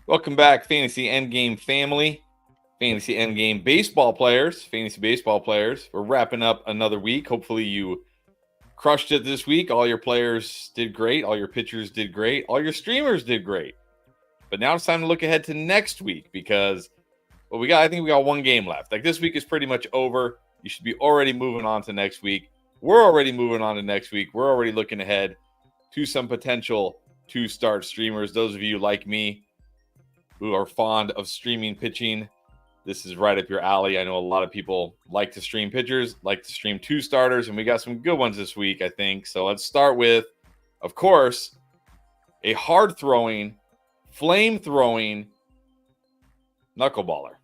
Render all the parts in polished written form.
Welcome back, Fantasy Endgame family, Fantasy Endgame baseball players, Fantasy baseball players. We're wrapping up another week. Hopefully you crushed it this week. All your players did great. All your pitchers did great. All your streamers did great. But now it's time to look ahead to next week because I think we got one game left. Like this week is pretty much over. You should be already moving on to next week. We're already moving on to next week. We're already looking ahead to some potential two-start streamers. Those of you like me who are fond of streaming pitching, this is right up your alley. I know a lot of people like to stream pitchers, like to stream two starters, and we got some good ones this week, I think. So let's start with, of course, a hard-throwing, flame-throwing knuckleballer,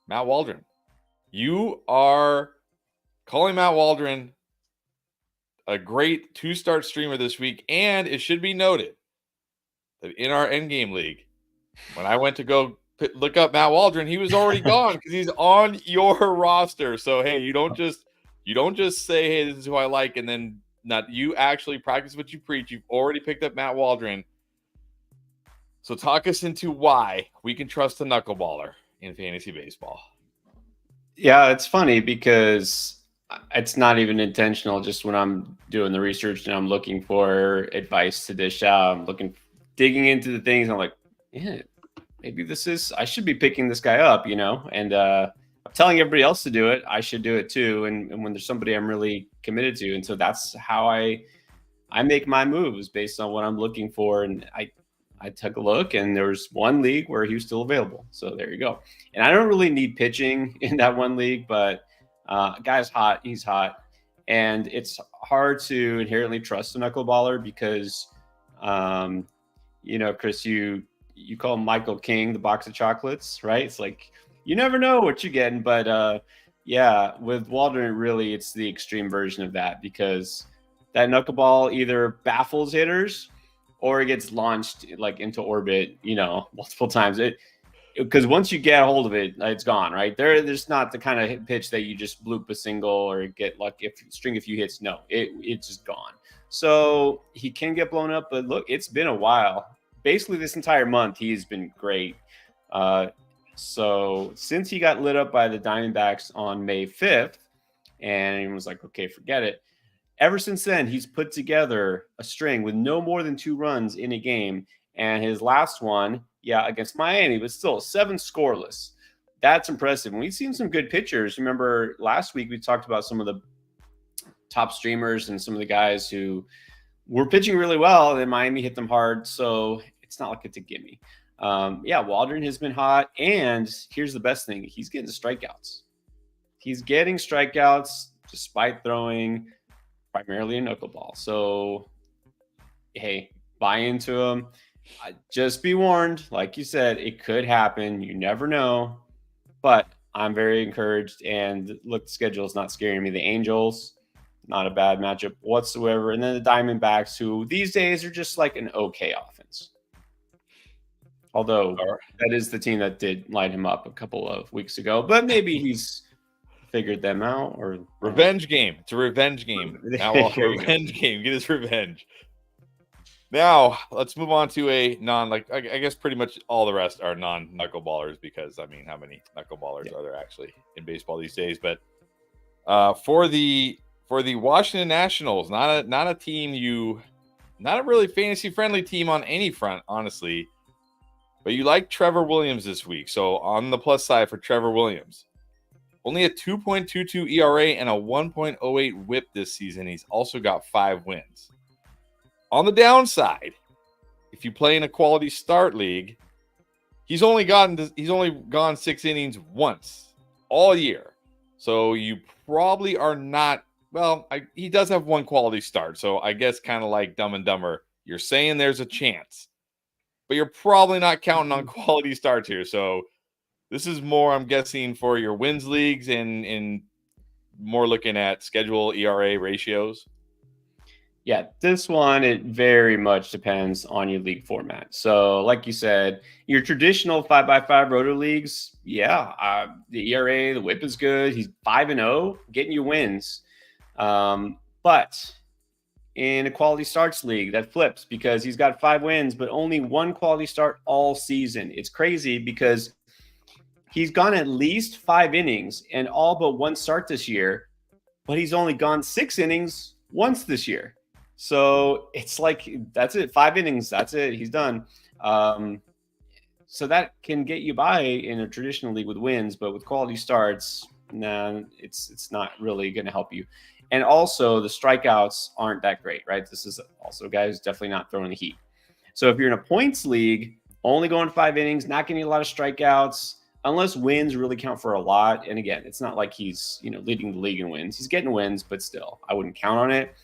Matt Waldron. You are calling Matt Waldron a great two-start streamer this week, and it should be noted that in our Endgame League, when I went to go look up Matt Waldron, he was already gone because he's on your roster. So hey, you don't just say, hey, this is who I like, and then not you actually practice what you preach. You've already picked up Matt Waldron. So talk us into why we can trust a knuckleballer in fantasy baseball. Yeah, it's funny because it's not even intentional. Just when I'm doing the research and I'm looking for advice to dish out, I'm digging into the things. I'm like, yeah, maybe I should be picking this guy up, and I'm telling everybody else to do it. I should do it too. And when there's somebody I'm really committed to. And so that's how I make my moves based on what I'm looking for. And I took a look and there was one league where he was still available. So there you go. And I don't really need pitching in that one league, but guy's hot. He's hot. And it's hard to inherently trust a knuckleballer because, Chris, you call Michael King the box of chocolates, right? It's like, you never know what you're getting. But yeah, with Waldron, really, it's the extreme version of that because that knuckleball either baffles hitters or it gets launched like into orbit, multiple times. Because once you get a hold of it, it's gone, right? There's not the kind of pitch that you just bloop a single or get string a few hits. No, it's just gone. So he can get blown up, but look, it's been a while. Basically, this entire month, he's been great. So since he got lit up by the Diamondbacks on May 5th, and he was like, okay, forget it. Ever since then, he's put together a string with no more than 2 runs in a game. And his last one, against Miami, but still 7 scoreless. That's impressive. And we've seen some good pitchers. Remember last week we talked about some of the top streamers and some of the guys who were pitching really well, and then Miami hit them hard. So it's not like it's a gimme. Waldron has been hot. And here's the best thing. He's getting strikeouts. He's getting strikeouts despite throwing primarily a knuckleball. So, hey, buy into him. Just be warned. Like you said, it could happen. You never know. But I'm very encouraged. And look, the schedule is not scaring me. The Angels, not a bad matchup whatsoever. And then the Diamondbacks, who these days are just like an okay offense. Although that is the team that did light him up a couple of weeks ago. But maybe he's figured them out. Or revenge game. It's a revenge game. Now revenge game. Get his revenge. Now let's move on to a I guess pretty much all the rest are non-knuckleballers because I mean, how many knuckleballers are there actually in baseball these days? But for the Washington Nationals, not a team not a really fantasy friendly team on any front, honestly. But you like Trevor Williams this week, so on the plus side for Trevor Williams. Only a 2.22 ERA and a 1.08 whip this season. He's also got 5 wins. On the downside, if you play in a quality start league, he's only gone 6 innings once all year. So you probably are not, he does have one quality start. So I guess kind of like Dumb and Dumber, you're saying there's a chance. But you're probably not counting on quality starts here. So this is more, I'm guessing, for your wins leagues and more looking at schedule ERA ratios. Yeah, this one, it very much depends on your league format. So like you said, your traditional 5x5 roto leagues, the ERA, the whip is good. He's 5-0, getting you wins. But in a quality starts league that flips because he's got 5 wins, but only 1 quality start all season. It's crazy because he's gone at least 5 innings and all but 1 start this year, but he's only gone 6 innings once this year. So it's like, that's it. 5 innings. That's it. He's done. So that can get you by in a traditional league with wins, but with quality starts, nah, it's not really going to help you. And also the strikeouts aren't that great, right? This is also a guy who's definitely not throwing the heat. So if you're in a points league, only going 5 innings, not getting a lot of strikeouts, unless wins really count for a lot. And again, it's not like he's, leading the league in wins. He's getting wins, but still, I wouldn't count on it.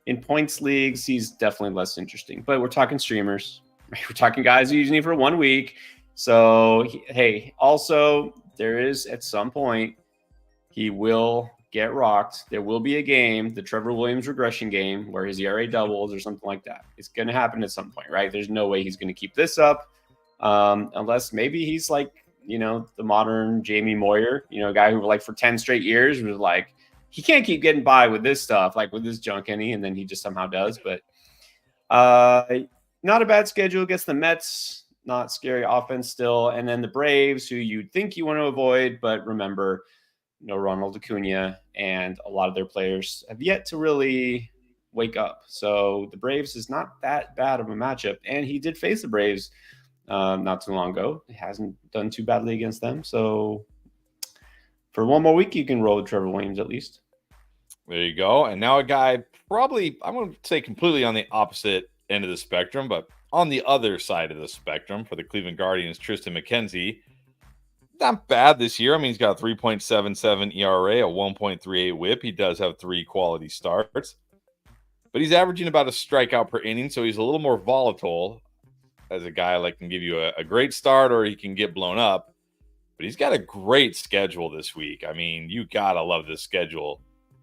In points leagues, he's definitely less interesting. But we're talking streamers. We're talking guys who usually for 1 week. So, hey, also, there is at some point, he will get rocked. There will be a game, the Trevor Williams regression game, where his ERA doubles or something like that. It's going to happen at some point, right? There's no way he's going to keep this up unless maybe he's like, the modern Jamie Moyer, a guy who like for 10 straight years was like, he can't keep getting by with this stuff, like with this junk any, and then he just somehow does. But not a bad schedule against the Mets. Not scary offense still. And then the Braves, who you'd think you want to avoid, but remember, no Ronald Acuna, and a lot of their players have yet to really wake up. So the Braves is not that bad of a matchup. And he did face the Braves not too long ago. He hasn't done too badly against them. So for 1 more week, you can roll with Trevor Williams at least. There you go. And now a guy probably, I'm going to say completely on the opposite end of the spectrum, but on the other side of the spectrum for the Cleveland Guardians, Tristan McKenzie. Not bad this year. I mean, he's got a 3.77 ERA, a 1.38 whip. He does have 3 quality starts, but he's averaging about a strikeout per inning, so he's a little more volatile as a guy like can give you a great start or he can get blown up. But he's got a great schedule this week. I mean, you got to love this schedule.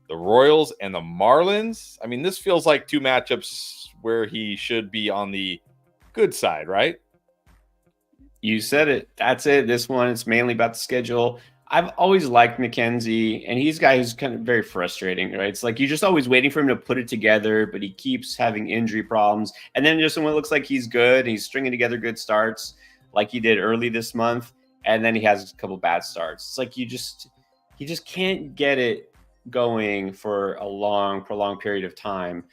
The Royals and the Marlins. I mean, this feels like 2 matchups where he should be on the good side, right? You said it. That's it. This one, it's mainly about the schedule. I've always liked McKenzie, and he's a guy who's kind of very frustrating, right? It's like you're just always waiting for him to put it together, but he keeps having injury problems. And then just when it looks like he's good, and he's stringing together good starts like he did early this month, and then he has a couple bad starts. It's like he just can't get it going for a long, prolonged period of time.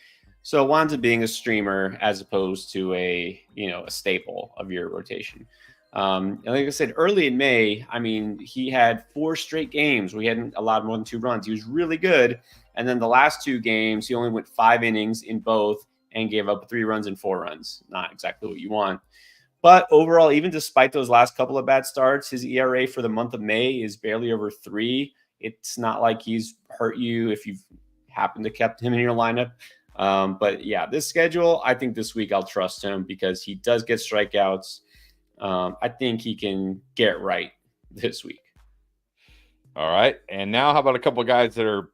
So it winds up being a streamer as opposed to a staple of your rotation. And like I said, early in May, I mean, he had 4 straight games where he hadn't allowed more than 2 runs. He was really good. And then the last 2 games, he only went 5 innings in both and gave up 3 runs and 4 runs. Not exactly what you want. But overall, even despite those last couple of bad starts, his ERA for the month of May is barely over 3. It's not like he's hurt you if you've happened to kept him in your lineup. But yeah, this schedule, I think this week I'll trust him because he does get strikeouts. I think he can get right this week. All right. And now how about a couple of guys that are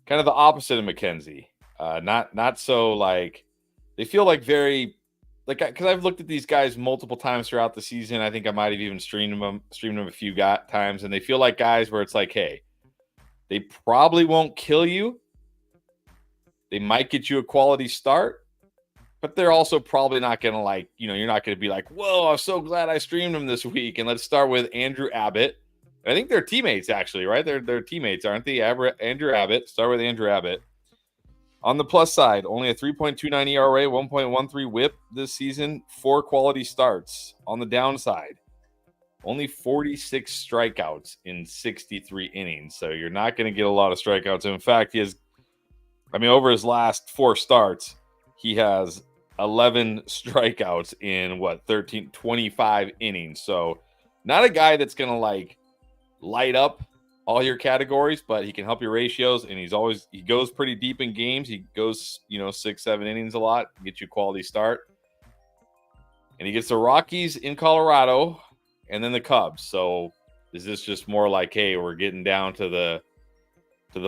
kind of the opposite of McKenzie? Not so like they feel like very like, because I've looked at these guys multiple times throughout the season. I think I might have even streamed them a few times, and they feel like guys where it's like, hey, they probably won't kill you. They might get you a quality start, but they're also probably not going to you're not going to be like, whoa, I'm so glad I streamed him this week. And let's start with Andrew Abbott. I think they're teammates, actually, right? They're teammates, aren't they? Andrew Abbott. Start with Andrew Abbott. On the plus side, only a 3.29 ERA, 1.13 whip this season, 4 quality starts. On the downside, only 46 strikeouts in 63 innings. So you're not going to get a lot of strikeouts. In fact, over his last 4 starts, he has 11 strikeouts in 25 innings. So not a guy that's going to light up all your categories, but he can help your ratios. And he goes pretty deep in games. He goes, 6-7 innings a lot, get you a quality start. And he gets the Rockies in Colorado and then the Cubs. So is this just more like, hey, we're getting down to the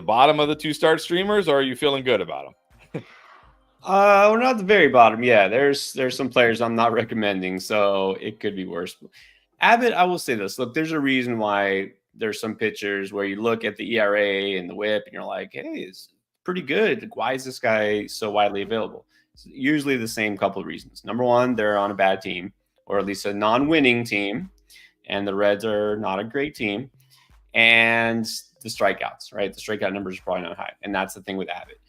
bottom of the 2-start streamers, or are you feeling good about them? We're not at the very bottom. Yeah, there's some players I'm not recommending, so it could be worse. Abbott, I will say this. Look, there's a reason why there's some pitchers where you look at the ERA and the whip and you're like, hey, it's pretty good. Like, why is this guy so widely available? It's usually the same couple of reasons. Number one, they're on a bad team, or at least a non-winning team, and the Reds are not a great team. And the strikeouts, right? The strikeout numbers are probably not high, and that's the thing with Abbott.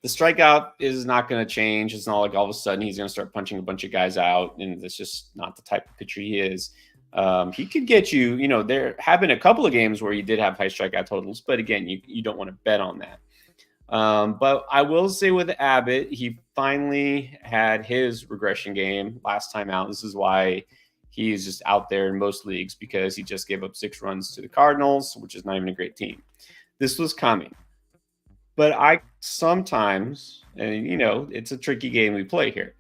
The strikeout is not going to change. It's not like all of a sudden he's going to start punching a bunch of guys out, and that's just not the type of pitcher he is. He could get you, there have been a couple of games where he did have high strikeout totals, but again, you don't want to bet on that. But I will say with Abbott, he finally had his regression game last time out. This is why he's just out there in most leagues, because he just gave up 6 runs to the Cardinals, which is not even a great team. This was coming. But I sometimes, and it's a tricky game we play here,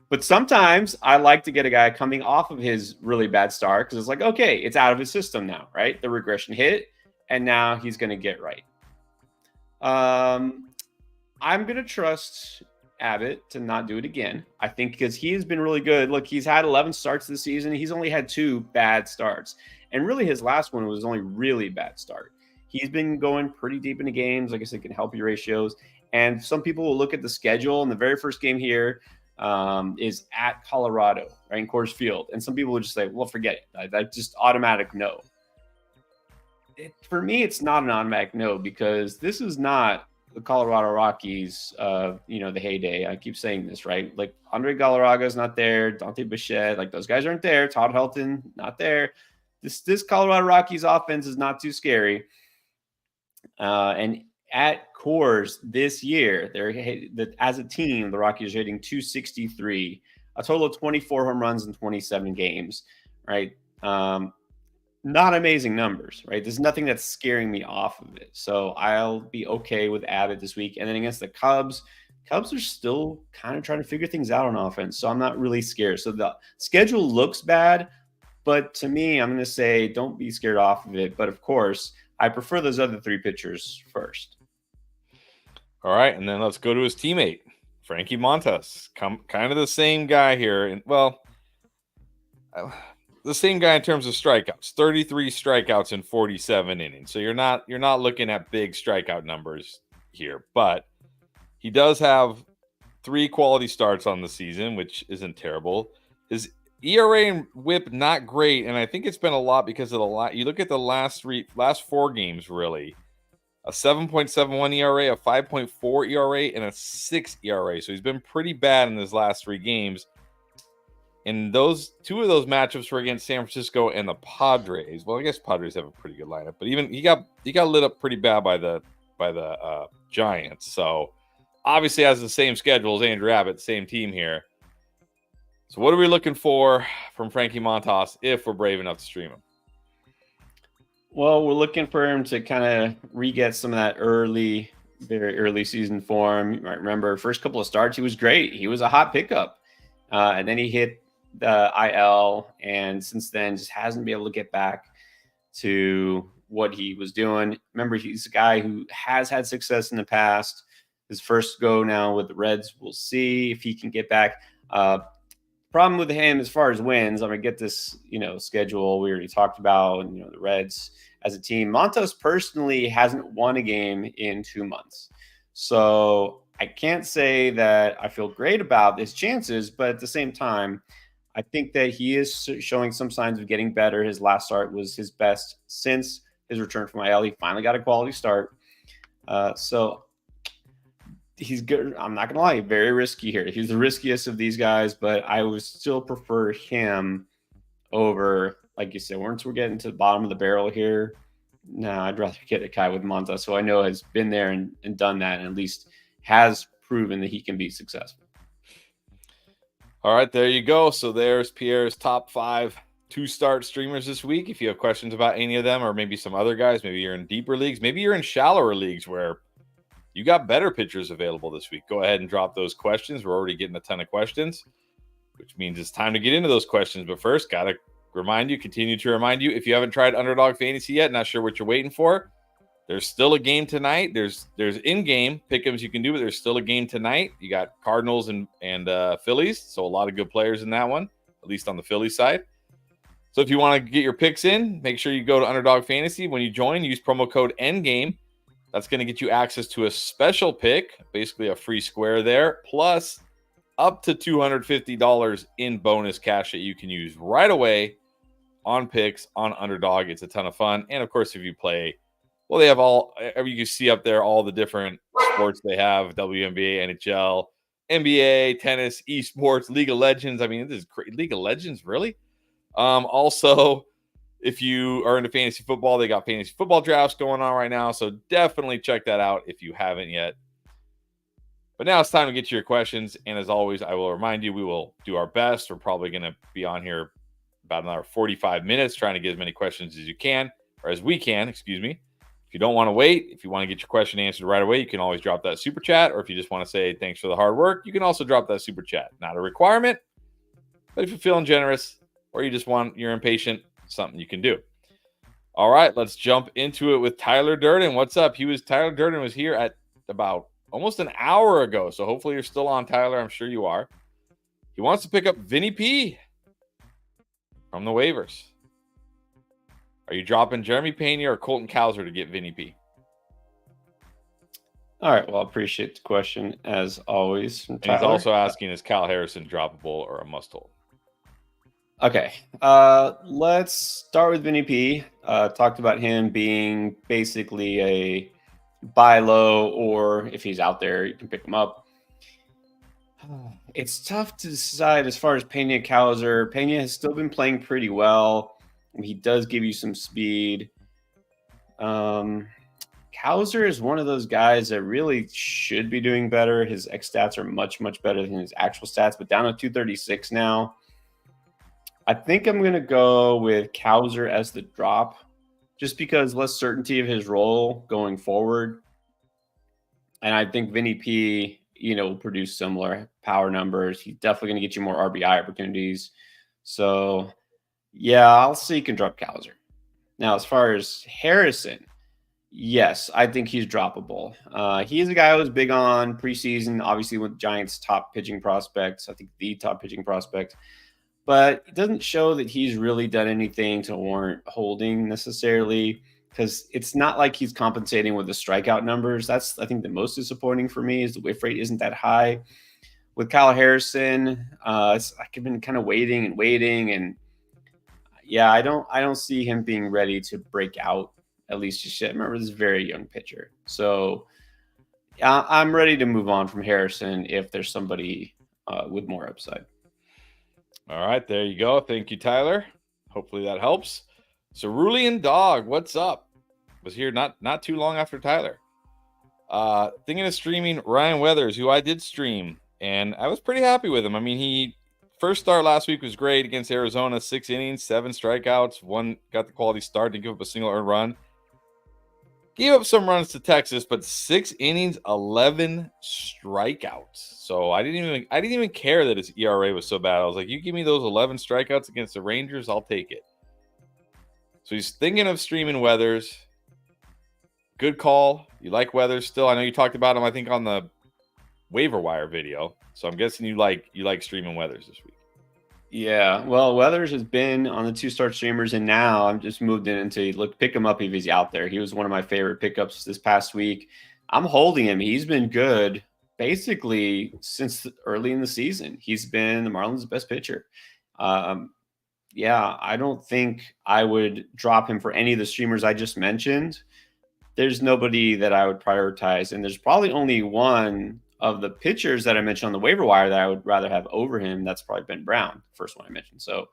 but sometimes I like to get a guy coming off of his really bad start, because it's like, okay, it's out of his system now, right? The regression hit, and now he's going to get right. I'm going to trust Abbott to not do it again. I think because he has been really good. Look, he's had 11 starts this season. He's only had 2 bad starts. And really his last one was only really bad start. He's been going pretty deep into games. Like I said, can help your ratios. And some people will look at the schedule, and the very first game here is at Colorado, right, in Coors Field. And some people would just say, well, forget it. I just automatic no. For me, it's not an automatic no, because this is not the Colorado Rockies of, the heyday. I keep saying this, right? Like Andre Galarraga is not there. Dante Bichette, like those guys aren't there. Todd Helton, not there. This Colorado Rockies offense is not too scary. And at Coors this year, as a team, the Rockies are hitting 263, a total of 24 home runs in 27 games, right? Not amazing numbers, right? There's nothing that's scaring me off of it. So I'll be okay with Abbott this week. And then against the Cubs are still kind of trying to figure things out on offense. So I'm not really scared. So the schedule looks bad, but to me, I'm going to say don't be scared off of it. But of course, I prefer those other 3 pitchers first. All right, and then let's go to his teammate, Frankie Montas. Kind of the same guy here. And the same guy in terms of strikeouts. 33 strikeouts in 47 innings. So you're not looking at big strikeout numbers here, but he does have 3 quality starts on the season, which isn't terrible. His ERA and WHIP not great, and I think it's been a lot because of you look at the last 4 games, really. A 7.71 ERA, a 5.4 ERA, and a 6 ERA. So he's been pretty bad in his last 3 games. And 2 of those matchups were against San Francisco and the Padres. Well, I guess Padres have a pretty good lineup, but even he got lit up pretty bad by the Giants. So obviously has the same schedule as Andrew Abbott, same team here. So what are we looking for from Frankie Montas if we're brave enough to stream him? Well, we're looking for him to kind of re-get some of that very early season form. You might remember first couple of starts, he was great. He was a hot pickup. And then he hit the IL, and since then just hasn't been able to get back to what he was doing. Remember, he's a guy who has had success in the past. His first go now with the Reds. We'll see if he can get back. Problem with him as far as wins, I'm going to get this, schedule we already talked about, and, the Reds as a team. Montas personally hasn't won a game in 2 months. So I can't say that I feel great about his chances, but at the same time, I think that he is showing some signs of getting better. His last start was his best since his return from IL. He finally got a quality start. So he's good. I'm not going to lie, very risky here. He's the riskiest of these guys, but I would still prefer him over, like you said, once we're getting to the bottom of the barrel here. No, I'd rather get a guy with Montas, who I know has been there and done that, and at least has proven that he can be successful. All right, there you go. So there's Pierre's top 5 2-start streamers this week. If you have questions about any of them, or maybe some other guys, maybe you're in deeper leagues, maybe you're in shallower leagues where you got better pitchers available this week, go ahead and drop those questions. We're already getting a ton of questions, which means it's time to get into those questions. But first, got to continue to remind you, if you haven't tried Underdog Fantasy yet, not sure what you're waiting for, there's still a game tonight. There's in-game pick'ems you can do, but there's still a game tonight. You got Cardinals and Phillies, so a lot of good players in that one, at least on the Phillies side. So if you want to get your picks in, make sure you go to Underdog Fantasy. When you join, use promo code ENDGAME. That's going to get you access to a special pick, basically a free square there, plus up to $250 in bonus cash that you can use right away on picks on Underdog. It's a ton of fun. And of course, if you play, well, they have you can see up there all the different sports they have: WNBA, NHL, NBA, tennis, esports, League of Legends. I mean, this is great. League of Legends, really? Also, if you are into fantasy football, they got fantasy football drafts going on right now. So definitely check that out if you haven't yet. But now it's time to get to your questions. And as always, I will remind you, we will do our best. We're probably going to be on here about another 45 minutes trying to get as many questions as you can, or as we can, excuse me. If you don't want to wait, if you want to get your question answered right away, you can always drop that super chat. Or if you just want to say thanks for the hard work, you can also drop that super chat. Not a requirement, but if you're feeling generous or you're impatient, something you can do. All right, let's jump into it with Tyler Durden. What's up? Tyler Durden was here at about almost an hour ago. So hopefully you're still on, Tyler. I'm sure you are. He wants to pick up Vinny P from the waivers. Are you dropping Jeremy Pena or Colton Cowser to get Vinny P? All right. Well, I appreciate the question as always. And he's also asking, is Kyle Harrison droppable or a must hold? Okay. Let's start with Vinny P. Talked about him being basically a buy low, or if he's out there, you can pick him up. It's tough to decide as far as Pena Cowser. Pena has still been playing pretty well. He does give you some speed. Cowser is one of those guys that really should be doing better. His X stats are much, much better than his actual stats, but down to 236 now. I think I'm going to go with Cowser as the drop, just because less certainty of his role going forward. And I think Vinny P, will produce similar power numbers. He's definitely going to get you more RBI opportunities. So, yeah, I'll see you can drop Cowser. Now, as far as Harrison, yes, I think he's droppable. He is a guy I was big on preseason, obviously with Giants' top pitching prospects. I think the top pitching prospect. But it doesn't show that he's really done anything to warrant holding necessarily, because it's not like he's compensating with the strikeout numbers. That's, I think, the most disappointing for me is the whiff rate isn't that high. With Kyle Harrison, I've been kind of waiting, and yeah, I don't see him being ready to break out, at least just yet. Remember, this is a very young pitcher. So I'm ready to move on from Harrison if there's somebody with more upside. All right, there you go. Thank you, Tyler. Hopefully that helps. Cerulean Dog, what's up? Was here not too long after Tyler. Thinking of streaming Ryan Weathers, who I did stream, and I was pretty happy with him. I mean, he first start last week was great against Arizona, 6 innings, 7 strikeouts, got the quality start, didn't give up a single earned run. Gave up some runs to Texas, but 6 innings, 11 strikeouts. So I didn't even care that his ERA was so bad. I was like, you give me those 11 strikeouts against the Rangers, I'll take it. So he's thinking of streaming Weathers. Good call. You like Weathers still? I know you talked about him, I think, on the waiver wire video. So I'm guessing you like streaming Weathers this week. Yeah, well, Weathers has been on the 2-star streamers, and now I'm just moved into pick him up if he's out there. He was one of my favorite pickups this past week. I'm holding him. He's been good basically since early in the season. He's been the Marlins' best pitcher. Yeah, I don't think I would drop him for any of the streamers I just mentioned. There's nobody that I would prioritize, and there's probably only one of the pitchers that I mentioned on the waiver wire that I would rather have over him. That's probably Ben Brown, the first one I mentioned. So,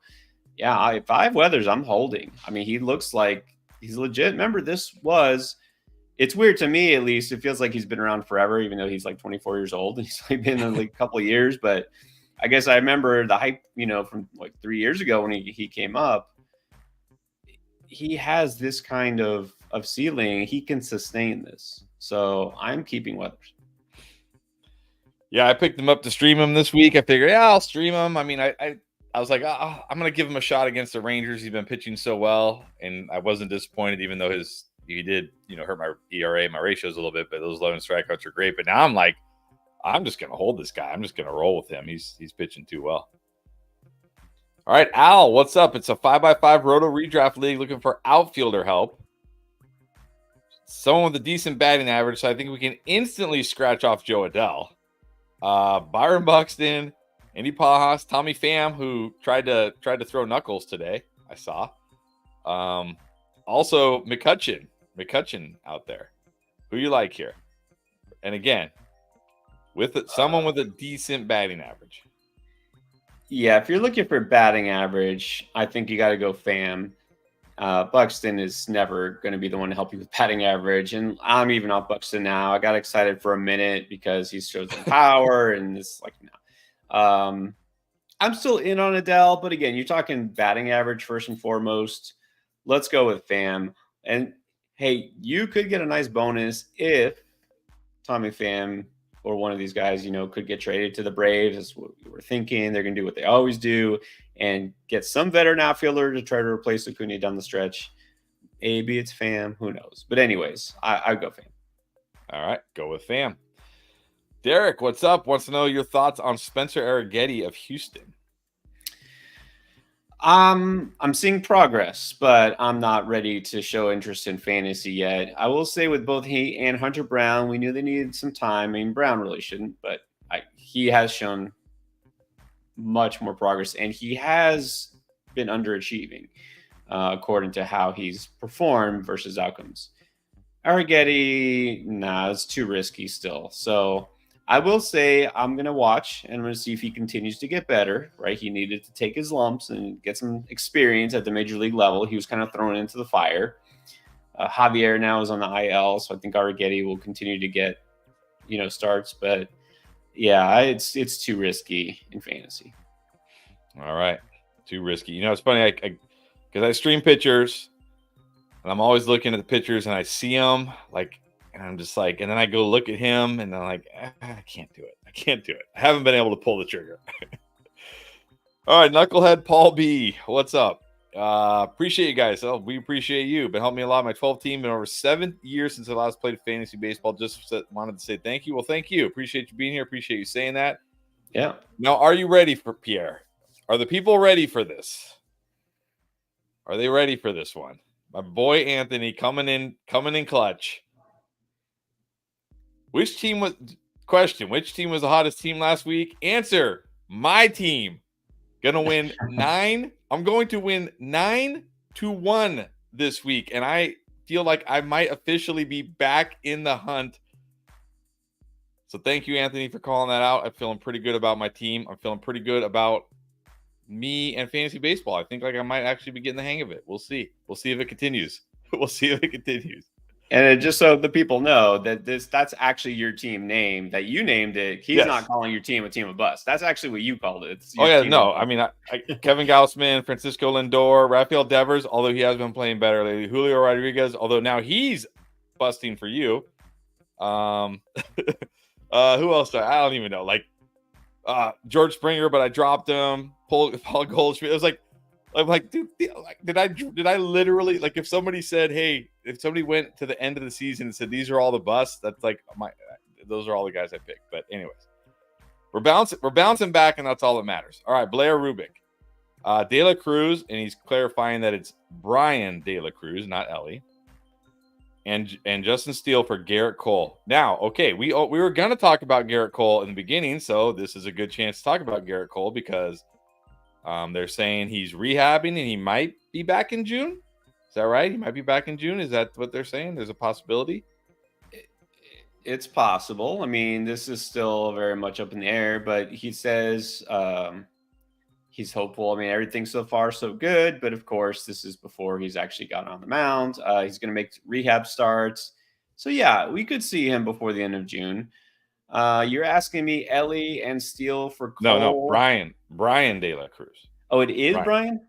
yeah, if I have Weathers, I'm holding. I mean, he looks like he's legit. Remember, it's weird to me, at least. It feels like he's been around forever, even though he's like 24 years old and he's only been in like a couple of years. But I guess I remember the hype, from like 3 years ago when he came up. He has this kind of ceiling. He can sustain this. So I'm keeping Weathers. Yeah, I picked him up to stream him this week. I figured, I'll stream him. I mean, I was like, I'm going to give him a shot against the Rangers. He's been pitching so well, and I wasn't disappointed, even though he did, hurt my ERA, my ratios a little bit, but those 11 strikeouts are great. But now I'm like, I'm just going to hold this guy. I'm just going to roll with him. He's pitching too well. All right, Al, what's up? It's a 5x5 Roto Redraft League looking for outfielder help. someone with a decent batting average, so I think we can instantly scratch off Joe Adele. Byron Buxton, Andy Pajas, Tommy Pham, who tried to throw knuckles today. I saw. Also McCutcheon out there. Who you like here? And again, with someone with a decent batting average. Yeah, if you're looking for batting average, I think you got to go Pham. Buxton is never going to be the one to help you with batting average, and I'm even off Buxton now. I got excited for a minute because he shows some power, and it's like, no. I'm still in on Adele, but again, you're talking batting average first and foremost. Let's go with Pham. And hey, you could get a nice bonus if Tommy Pham or one of these guys, could get traded to the Braves. That's what we were thinking. They're going to do what they always do and get some veteran outfielder to try to replace Acuna down the stretch. Maybe it's Pham. Who knows? But anyways, I'd go Pham. All right, go with Pham. Derek, what's up? Wants to know your thoughts on Spencer Arrighetti of Houston. I'm seeing progress, but I'm not ready to show interest in fantasy yet. I will say with both he and Hunter Brown, we knew they needed some time. I mean, Brown really shouldn't, but he has shown much more progress, and he has been underachieving according to how he's performed versus outcomes. Arrighetti, it's too risky still. So I will say I'm going to watch and I'm going to see if he continues to get better, right? He needed to take his lumps and get some experience at the major league level. He was kind of thrown into the fire. Javier now is on the IL, so I think Arrighetti will continue to get, starts. But yeah, it's too risky in fantasy. All right, too risky. It's funny because I stream pitchers, and I'm always looking at the pitchers, and I see them and I'm just like, and then I go look at him, and I'm like, I can't do it. I haven't been able to pull the trigger. All right, Knucklehead Paul B, what's up? Appreciate you guys. Oh, we appreciate you. Been helping me a lot. My 12 team been over 7 years since I last played fantasy baseball. Just wanted to say thank you. Well, thank you. Appreciate you being here. Appreciate you saying that. Yeah. Now, are you ready for Pierre? Are the people ready for this? Are they ready for this one? My boy Anthony coming in clutch. Which team was the hottest team last week? Answer, my team. Gonna win 9. I'm going to win 9-1 this week. And I feel like I might officially be back in the hunt. So thank you, Anthony, for calling that out. I'm feeling pretty good about my team. I'm feeling pretty good about me and fantasy baseball. I think I might actually be getting the hang of it. We'll see. We'll see if it continues. And just so the people know that's actually your team name that you named it. He's not calling your team a team of bust. That's actually what you called it. I mean, Kevin Gaussman, Francisco Lindor, Rafael Devers, although he has been playing better lately. Julio Rodriguez, although now he's busting for you. Who else? I don't even know. George Springer, but I dropped him. Paul Goldschmidt. It was I'm like, dude, did I literally, if somebody said, hey, if somebody went to the end of the season and said these are all the busts, that's those are all the guys I picked. But anyways, we're bouncing back, and that's all that matters. All right, Blair Rubik, De La Cruz, and he's clarifying that it's Brian De La Cruz, not Ellie, and Justin Steele for Garrett Cole. Now, okay, we were gonna talk about Garrett Cole in the beginning, so this is a good chance to talk about Garrett Cole because they're saying he's rehabbing and he might be back in June. Is that right? He might be back in June. Is that what they're saying? There's a possibility. It's possible. I mean, this is still very much up in the air, but he says he's hopeful. I mean, everything so far so good, but of course, this is before he's actually gotten on the mound. He's going to make rehab starts. So yeah, we could see him before the end of June. You're asking me Ellie and Steele for Cole? No, Brian De La Cruz. Oh, it is Brian?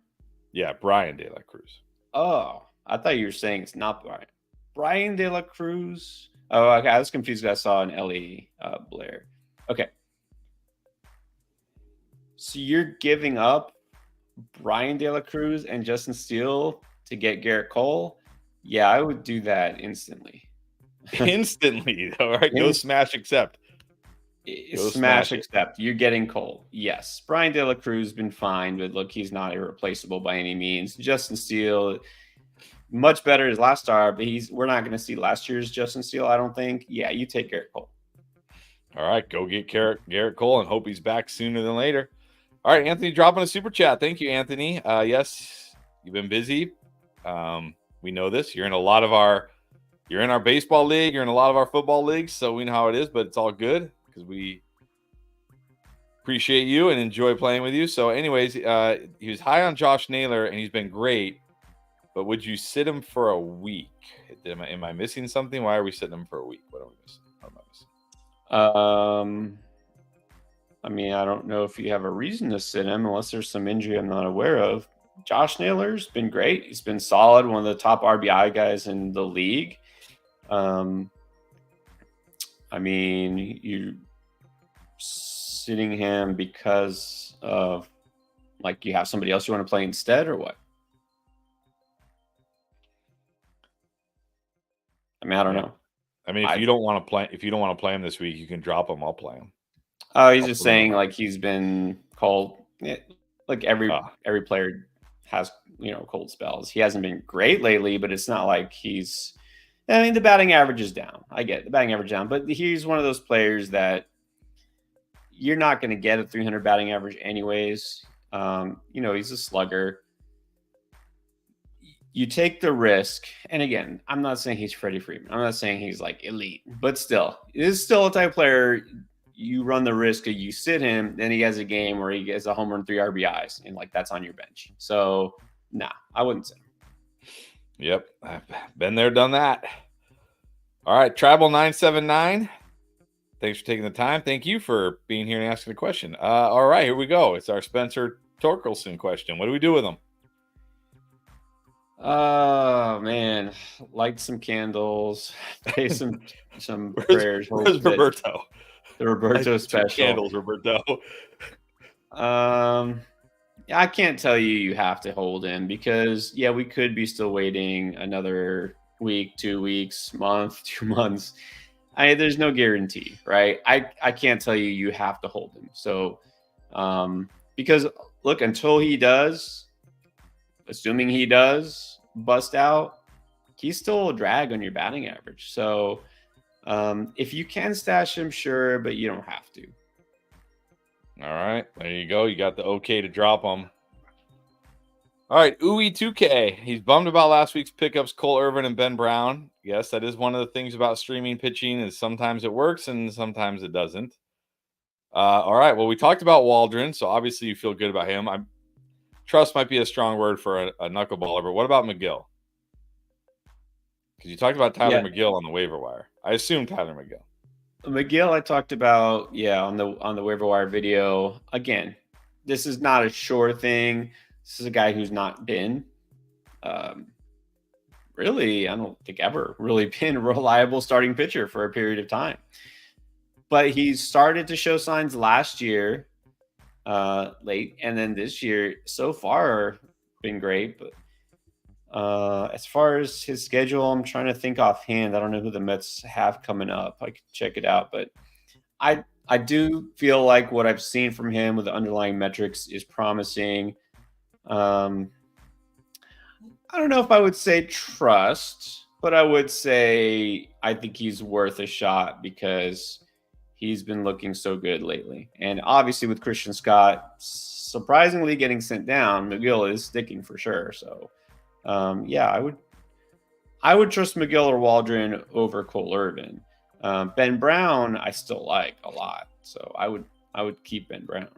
Yeah, Brian De La Cruz. Oh, I thought you were saying it's not Brian. Brian De La Cruz. Oh, okay. I was confused. I saw an Ellie Blair. Okay. So you're giving up Brian De La Cruz and Justin Steele to get Garrett Cole? Yeah, I would do that instantly. Instantly, all right. Go smash accept. Smash accept. You're getting Cole. Yes. Brian De La Cruz has been fine, but look, he's not irreplaceable by any means. Justin Steele, much better as last start, but we're not going to see last year's Justin Steele, I don't think. Yeah, you take Garrett Cole. All right, go get Garrett Cole and hope he's back sooner than later. All right, Anthony dropping a super chat. Thank you, Anthony. Yes, you've been busy. We know this. You're in our baseball league. You're in a lot of our football leagues, so we know how it is, but it's all good because we appreciate you and enjoy playing with you. So anyways, he was high on Josh Naylor, and he's been great. But would you sit him for a week? Am I missing something? Why are we sitting him for a week? What are we missing? What am I missing? I mean, I don't know if you have a reason to sit him unless there's some injury I'm not aware of. Josh Naylor's been great. He's been solid, one of the top RBI guys in the league. I mean, you sitting him because of like you have somebody else you want to play instead, or what? I mean, I don't know. I mean, if you don't want to play him this week, you can drop him. I'll play him. Oh, he's just saying like he's been called. Like every player has cold spells. He hasn't been great lately, but it's not like he's. I mean, the batting average is down. I get the batting average down, but he's one of those players that you're not going to get a 300 batting average anyways. He's a slugger. You take the risk, and again, I'm not saying he's Freddie Freeman. I'm not saying he's like elite, but still, it is still a type of player. You run the risk of you sit him, then he has a game where he gets a home run, 3 RBIs, and like that's on your bench. So, nah, I wouldn't sit him. Yep, I've been there, done that. All right, Tribal 979. Thanks for taking the time. Thank you for being here and asking the question. All right, here we go. It's our Spencer Torkelson question. What do we do with him? Oh man, light some candles, pay some prayers. Where's Roberto? The Roberto special. Candles, Roberto. I can't tell you have to hold him because we could be still waiting another week, 2 weeks, month, 2 months. There's no guarantee, right? I can't tell you have to hold him. So, because look, until he does, assuming he does bust out, he's still a drag on your batting average. So, if you can stash him, sure, but you don't have to. All right, there you go. You got the okay to drop him. All right, Uwe2K. He's bummed about last week's pickups, Cole Irvin and Ben Brown. Yes, that is one of the things about streaming pitching is sometimes it works and sometimes it doesn't. All right, well, we talked about Waldron, so obviously you feel good about him. Trust might be a strong word for a knuckleballer, but what about McGill? Because you talked about Tyler McGill on the waiver wire. I assume Tyler McGill. McGill, I talked about, on the waiver wire video. Again, this is not a sure thing. This is a guy who's not been, really, I don't think ever really been a reliable starting pitcher for a period of time. But he started to show signs last year, late, and then this year so far been great. But as far as his schedule, I'm trying to think offhand. I don't know who the Mets have coming up. I could check it out, but I do feel like what I've seen from him with the underlying metrics is promising. I don't know if I would say trust, but I would say I think he's worth a shot because he's been looking so good lately. And obviously with Christian Scott surprisingly getting sent down, McGill is sticking for sure. So I would trust McGill or Waldron over Cole Irvin. Ben Brown I still like a lot. So I would keep Ben Brown.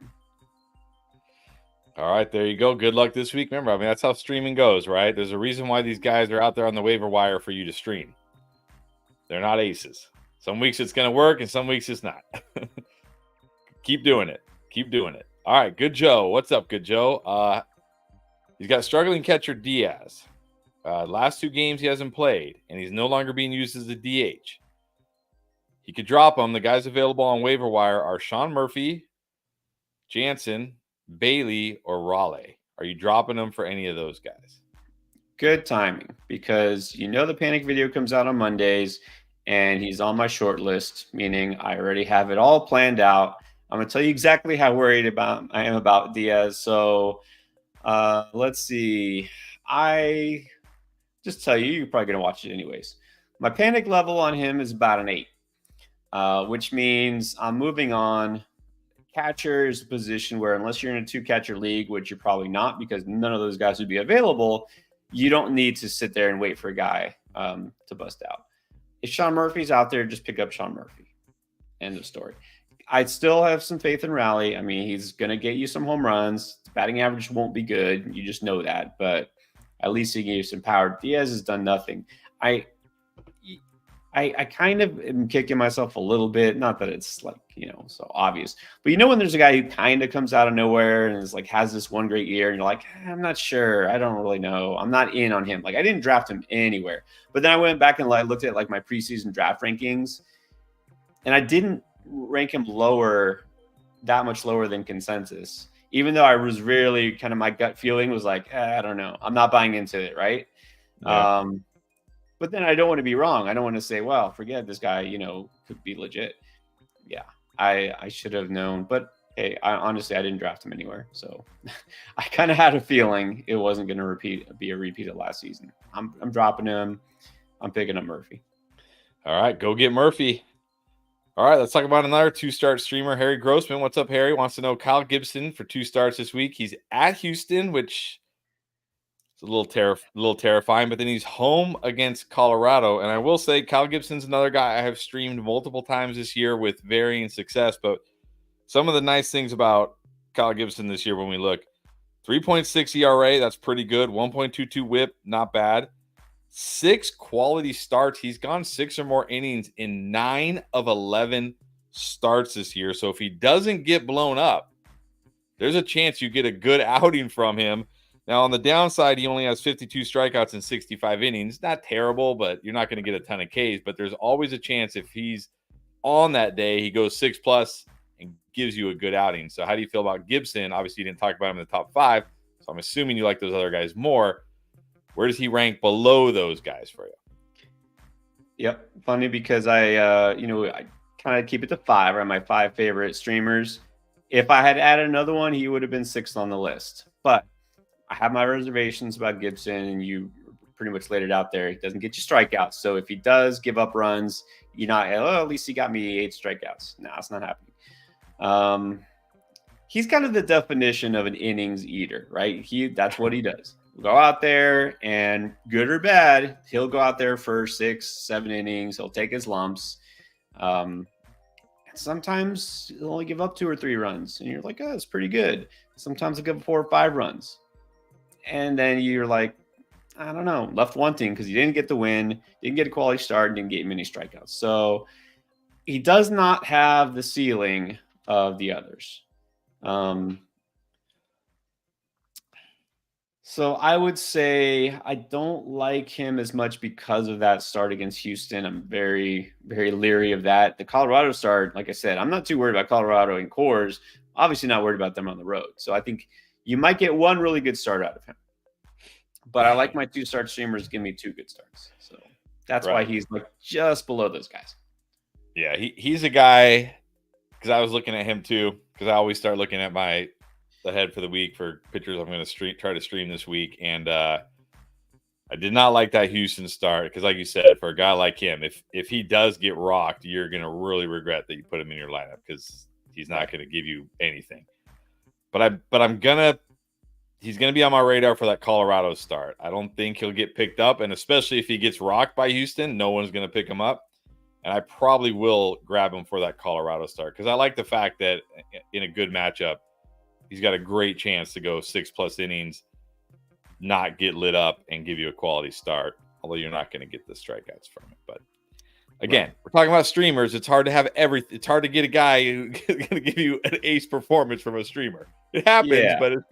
All right, there you go. Good luck this week. Remember, I mean, that's how streaming goes, right? There's a reason why these guys are out there on the waiver wire for you to stream. They're not aces. Some weeks it's going to work, and some weeks it's not. Keep doing it. Keep doing it. All right, Good Joe. What's up, Good Joe? He's got struggling catcher Diaz. Last 2 games he hasn't played, and he's no longer being used as a DH. He could drop him. The guys available on waiver wire are Sean Murphy, Jansen, Bailey, or Raleigh. Are you dropping them for any of those guys? Good timing because the Panic video comes out on Mondays and he's on my short list, meaning I already have it all planned out. I'm going to tell you exactly how worried I am about Diaz. So let's see. I just tell you, you're probably going to watch it anyways. My panic level on him is about an 8, which means I'm moving on. Catcher is a position where, unless you're in a 2-catcher league, which you're probably not because none of those guys would be available, you don't need to sit there and wait for a guy to bust out. If Sean Murphy's out there, just pick up Sean Murphy. End of story. I'd still have some faith in Raleigh. I mean, he's going to get you some home runs. The batting average won't be good. You just know that. But at least he gave you some power. Diaz has done nothing. I kind of am kicking myself a little bit. Not that it's like, so obvious. But when there's a guy who kind of comes out of nowhere and is like has this one great year and you're like, I'm not sure. I don't really know. I'm not in on him. Like I didn't draft him anywhere. But then I went back and looked at like my preseason draft rankings. And I didn't rank him that much lower than consensus, even though I was really kind of, my gut feeling was like, I don't know. I'm not buying into it. Right. Yeah. But then I don't want to be wrong. I don't want to say, well, forget this guy, could be legit. Yeah, I should have known. But hey, honestly, I didn't draft him anywhere. So I kind of had a feeling it wasn't going to be a repeat of last season. I'm dropping him. I'm picking up Murphy. All right, go get Murphy. All right, let's talk about another 2-start streamer, Harry Grossman. What's up, Harry? Wants to know Kyle Gibson for 2 starts this week. He's at Houston, which is a little terrifying, but then he's home against Colorado. And I will say Kyle Gibson's another guy I have streamed multiple times this year with varying success. But some of the nice things about Kyle Gibson this year when we look, 3.6 ERA, that's pretty good. 1.22 whip, not bad. 6 quality starts. He's gone 6 or more innings in 9 of 11 starts this year. So if he doesn't get blown up, there's a chance you get a good outing from him. Now, on the downside, he only has 52 strikeouts in 65 innings. Not terrible, but you're not going to get a ton of Ks. But there's always a chance if he's on that day, he goes 6+ and gives you a good outing. So how do you feel about Gibson? Obviously, you didn't talk about him in the top 5. So I'm assuming you like those other guys more. Where does he rank below those guys for you? Yep. Funny because I kind of keep it to 5, right? My 5 favorite streamers. If I had added another one, he would have been 6th on the list. But I have my reservations about Gibson, and you pretty much laid it out there. He doesn't get you strikeouts. So if he does give up runs, you're not, at least he got me 8 strikeouts. No, it's not happening. He's kind of the definition of an innings eater, right? That's what he does. Go out there and good or bad, he'll go out there for 6, 7 innings. He'll take his lumps. Sometimes he'll only give up 2 or 3 runs, and you're like, oh, that's pretty good. Sometimes he'll give 4 or 5 runs. And then you're like, I don't know, left wanting because he didn't get the win, didn't get a quality start, and didn't get many strikeouts. So he does not have the ceiling of the others. So I would say I don't like him as much because of that start against Houston. I'm very, very leery of that. The Colorado start, like I said, I'm not too worried about Colorado in cores. Obviously not worried about them on the road. So I think you might get one really good start out of him. But I like my 2-start streamers give me 2 good starts. So that's why he's like just below those guys. Yeah, he's a guy, because I was looking at him too, because I always start looking at the head for the week for pitchers I'm going to try to stream this week. And I did not like that Houston start because, like you said, for a guy like him, if he does get rocked, you're going to really regret that you put him in your lineup because he's not going to give you anything. But he's going to be on my radar for that Colorado start. I don't think he'll get picked up, and especially if he gets rocked by Houston, no one's going to pick him up. And I probably will grab him for that Colorado start because I like the fact that in a good matchup, he's got a great chance to go 6+ innings, not get lit up, and give you a quality start, although you're not going to get the strikeouts from it. But again, we're talking about streamers. It's hard to have everything. It's hard to get a guy who's going to give you an ace performance from a streamer. It happens, but it's,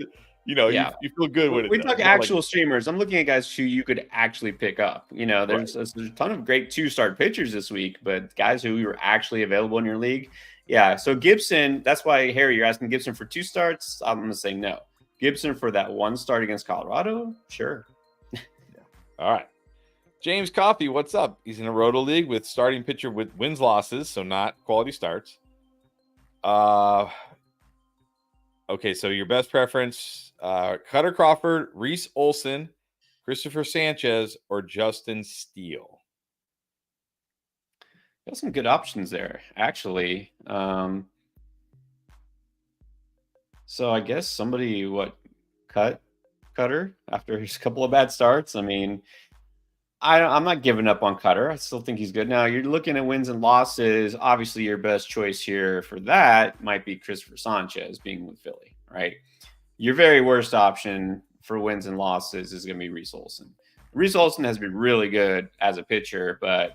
you feel good with it. We talk actual streamers. I'm looking at guys who you could actually pick up. There's a ton of great 2-start pitchers this week, but guys who are actually available in your league. Yeah, so Gibson, that's why, Harry, you're asking Gibson for 2 starts. I'm going to say no. Gibson for that 1 start against Colorado? Sure. All right. James Coffey, what's up? He's in a roto league with starting pitcher with wins, losses, so not quality starts. Okay, so your best preference, Cutter Crawford, Reese Olson, Christopher Sanchez, or Justin Steele? Got some good options there, actually. So I guess somebody Cutter after his couple of bad starts. I mean, I'm not giving up on Cutter. I still think he's good. Now you're looking at wins and losses. Obviously, your best choice here for that might be Christopher Sanchez being with Philly, right? Your very worst option for wins and losses is going to be Reese Olson. Reese Olson has been really good as a pitcher, but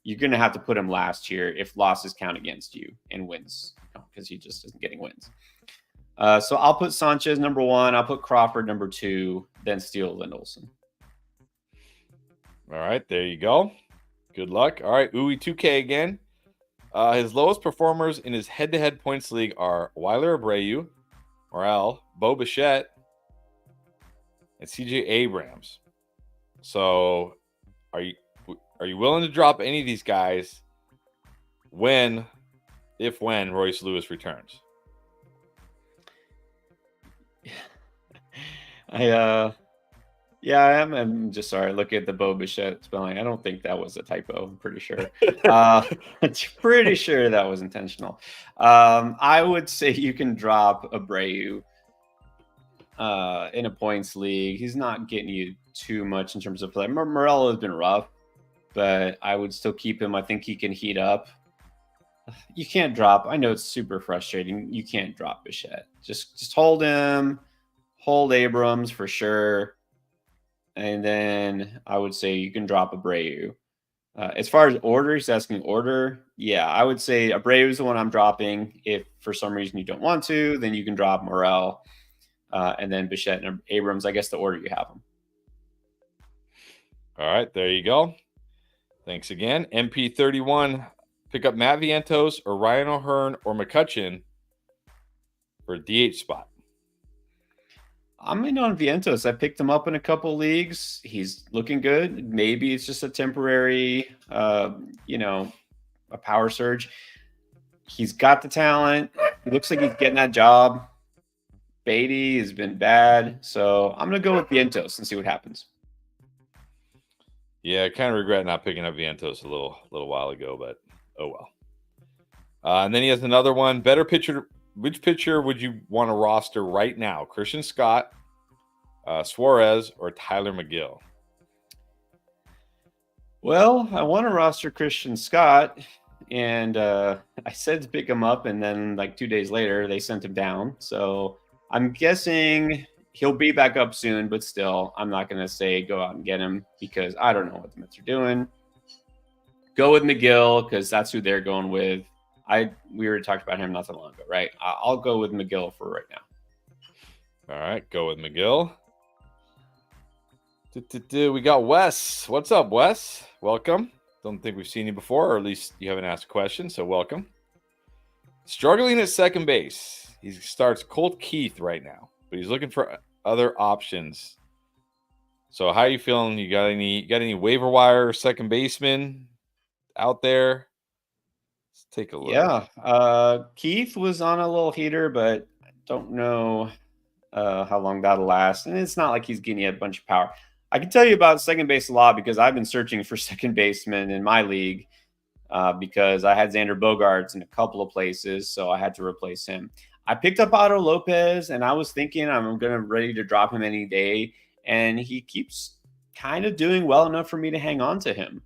you're going to have to put him last here if losses count against you and wins, because he just isn't getting wins. So I'll put Sanchez number 1. I'll put Crawford number 2, then Steele, then Olson. All right, there you go. Good luck. All right, Uwe 2K again. His lowest performers in his head-to-head points league are Weiler Abreu, Morel, Bo Bichette, and CJ Abrams. So, are you willing to drop any of these guys when Royce Lewis returns? Yeah, I am. I'm just sorry. Look at the Bo Bichette spelling. I don't think that was a typo. I'm pretty sure. Pretty sure that was intentional. I would say you can drop Abreu in a points league. He's not getting you too much in terms of play. Morello has been rough, but I would still keep him. I think he can heat up. You can't drop. I know it's super frustrating. You can't drop Bichette. Just hold him. Hold Abrams for sure. And then I would say you can drop Abreu. As far as order, he's asking order. Yeah, I would say Abreu is the one I'm dropping. If for some reason you don't want to, then you can drop Morel. And then Bichette and Abrams, I guess the order you have them. All right, there you go. Thanks again. MP31, pick up Matt Vientos or Ryan O'Hearn or McCutchen for a DH spot. I'm in on Vientos. I picked him up in a couple leagues. He's looking good. Maybe it's just a temporary, a power surge. He's got the talent. It looks like he's getting that job. Beatty has been bad. So I'm going to go with Vientos and see what happens. Yeah, I kind of regret not picking up Vientos a little while ago, but oh well. And then he has another one. Better pitcher. Which pitcher would you want to roster right now? Christian Scott, Suarez, or Tyler McGill? Well, I want to roster Christian Scott, and I said to pick him up, and then like 2 days later, they sent him down. So I'm guessing he'll be back up soon, but still, I'm not going to say go out and get him because I don't know what the Mets are doing. Go with McGill because that's who they're going with. We already talked about him not so long ago, right? I'll go with McGill for right now. All right, go with McGill. We got Wes. What's up, Wes? Welcome. Don't think we've seen you before, or at least you haven't asked a question, so welcome. Struggling at second base. He starts Colt Keith right now, but he's looking for other options. So how are you feeling? You got any waiver wire second baseman out there? Let's take a look. Yeah, Keith was on a little heater, but I don't know how long that'll last. And it's not like he's getting a bunch of power. I can tell you about second base a lot because I've been searching for second baseman in my league because I had Xander Bogaerts in a couple of places, so I had to replace him. I picked up Otto Lopez, and I was thinking I'm ready to drop him any day, and he keeps kind of doing well enough for me to hang on to him.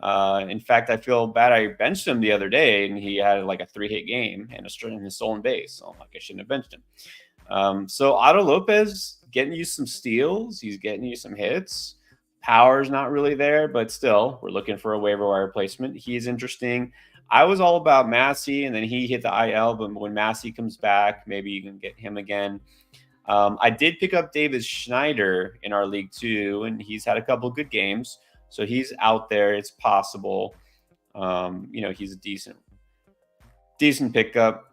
In fact, I feel bad. I benched him the other day, and he had like a 3-hit game and a stolen base. So I'm like, I shouldn't have benched him. So Otto Lopez getting you some steals. He's getting you some hits. Power's not really there, but still, we're looking for a waiver wire replacement. He's interesting. I was all about Massey, and then he hit the IL. But when Massey comes back, maybe you can get him again. I did pick up David Schneider in our league too, and he's had a couple good games. So he's out there. It's possible. He's a decent pickup.